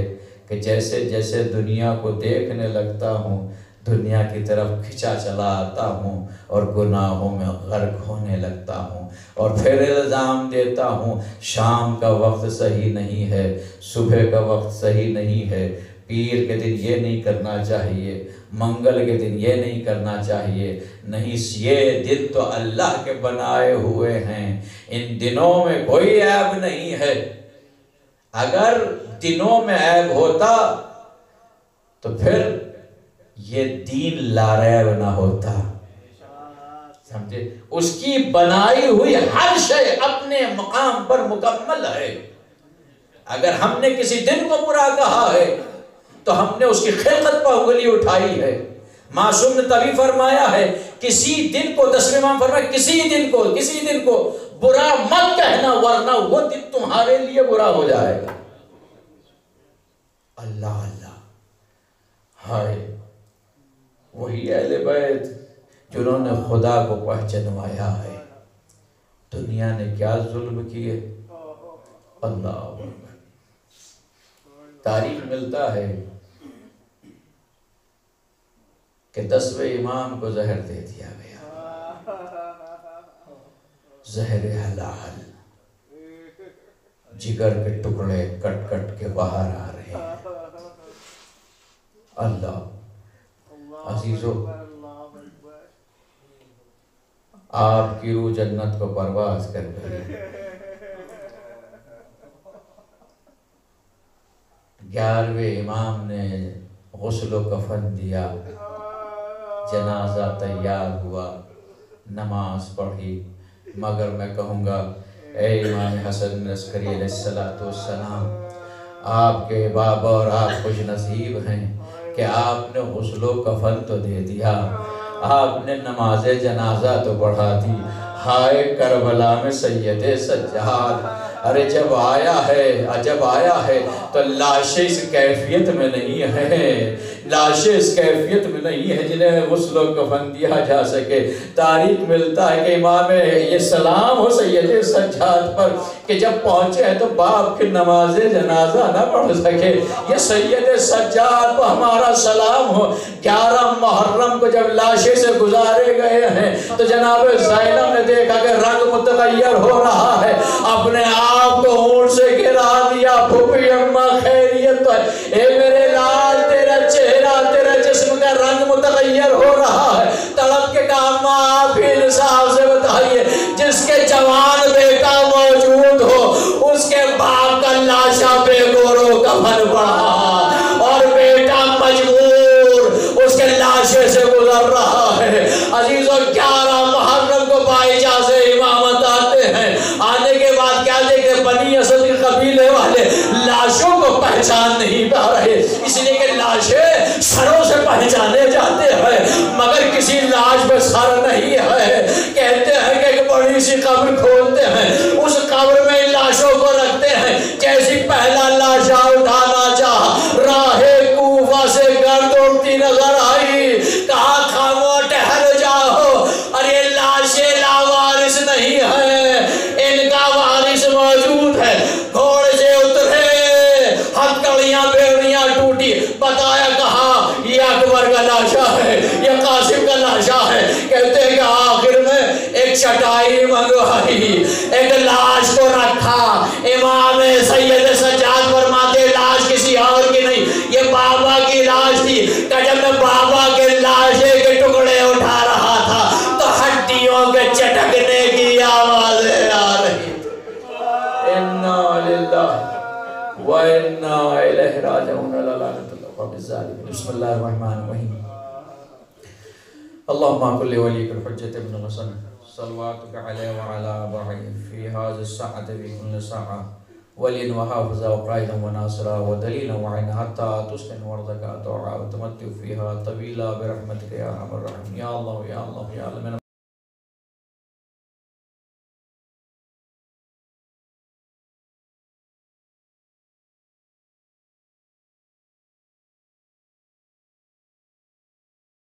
کہ جیسے جیسے دنیا کو دیکھنے لگتا ہوں، دنیا کی طرف کھنچا چلا آتا ہوں اور گناہوں میں غرق ہونے لگتا ہوں، اور پھر الزام دیتا ہوں شام کا وقت صحیح نہیں ہے، صبح کا وقت صحیح نہیں ہے، پیر کے دن یہ نہیں کرنا چاہیے، منگل کے دن یہ نہیں کرنا چاہیے، نہیں، یہ دن تو اللہ کے بنائے ہوئے ہیں، ان دنوں میں کوئی عیب نہیں ہے۔ اگر دنوں میں عیب ہوتا تو پھر یہ دین لاریب نہ ہوتا، سمجھے؟ اس کی بنائی ہوئی ہر شے اپنے مقام پر مکمل ہے۔ اگر ہم نے کسی دن کو برا کہا ہے تو ہم نے اس کی خلقت پر انگلی اٹھائی ہے۔ معصوم نے تبھی فرمایا ہے کسی دن کو، 10ویں امام فرمایا کسی دن کو برا مت کہنا، ورنہ وہ دن تمہارے لیے برا ہو جائے گا۔ اللہ اللہ، ہائے وہی اہل بیت جنہوں نے خدا کو پہچنوایا ہے، دنیا نے کیا ظلم کیے، اللہ اکبر۔ تاریخ ملتا ہے کہ 10ویں امام کو زہر دے دیا گیا، زہر حلال، جگر کے ٹکڑے کٹ کٹ کے باہر آ رہے ہیں۔ اللہ عزیزو، آپ کی روح جنت کو پرواز کر گئی۔ 11ویں امام نے غسل و کفن دیا، جنازہ تیار ہوا، نماز پڑھی، مگر میں کہوں گا اے امام حسن عسکری علیہ السلام، آپ کے بابا اور آپ خوش نصیب ہیں کہ آپ نے غسل و کفن تو دے دیا، آپ نے نماز جنازہ تو پڑھا دی۔ ہائے کربلا میں سید سجاد، ارے جب آیا ہے تو لاشیں اس کیفیت میں نہیں ہے، لاشیں اس کیفیت میں نہیں ہے جنہیں غسل و کفن دیا جا سکے۔ تاریخ ملتا ہے کہ امام یہ سلام ہو سید سجاد پر کہ جب پہنچے ہیں تو باپ کی نماز جنازہ نہ پڑھ سکے۔ یہ سید سجاد کو ہمارا سلام ہو۔ 11 محرم کو جب لاشیں سے گزارے گئے ہیں تو جناب زینب نے دیکھا کہ رنگ متغیر ہو رہا ہے، اپنے آپ کو اونٹ سے گرا دیا، پھوپھی اماں خیریت تو ہے؟ اے میرے لال، تیرا چہرہ، تیرا جسم کا رنگ متغیر ہو رہا ہے۔ تڑپ کے کہا ماں آپ ہی انصاف سے بتائیے، جس کے جوان بیٹا موجود ہو اس کے باپ کا لاشا بے گورو کفن پڑا اور بیٹا مجبور اس کے لاشے سے گزر رہا ہے۔ عزیزو، 11 محرم کو بااجازہ امامت آتے ہیں، آنے کے بعد کیا دیکھتے؟ بنی اسد کے قبیلے والے لاشوں کو پہچان نہیں پا رہے، اس لیے کہ لاشیں سروں سے پہچانے جاتے ہیں مگر کسی لاش پہ سر نہیں ہے۔ کہتے ہیں کہ ایک بڑی سی قبر کھولتے ہیں، اس قبر میں لاشوں کو رکھتے ہیں، جیسی پہلا لاشا اٹھانا چاہا، راہ کوفہ سے گرد اڑتی نظر آئی، کہا خاموش ٹھہر جاؤ، اور یہ لاشیں لاوارث نہیں ہیں، ان کا وارث موجود ہے۔ گھوڑے سے اترے، ہتھکڑیاں بیڑیاں ٹوٹی، بتایا کہا یہ اکبر کا لاشا ہے، یہ قاسم کا لاشا ہے۔ کہتے ہیں کہ آخر میں ایک چٹائی منگوائی، ایک لاش کو رکھا۔ امام سید سجاد فرماتے لاش کسی اور کی نہیں، یہ بابا کی لاش تھی، کہ جب میں بابا کے لاشے کے ٹکڑے اٹھا رہا تھا تو ہڈیوں کے چٹکنے کی آوازیں آ رہی۔ اِنَّا لِلَّهِ وَإِنَّا إِلَيْهِ رَاجِعُونَ۔ بسم اللہ الرحمن الرحیم۔ اللهم كل وليك الحجة ابن الحسن صلواتك عليه وعلى آبائه في هذه الساعة في كل ساعة وليا وحافظا وقائدا وناصرا ودليلا وعينا حتى تسكن وارضك طوعا وتمتع فيها طويلا برحمتك يا ارحم الراحمين. يا الله يا الله يا الله.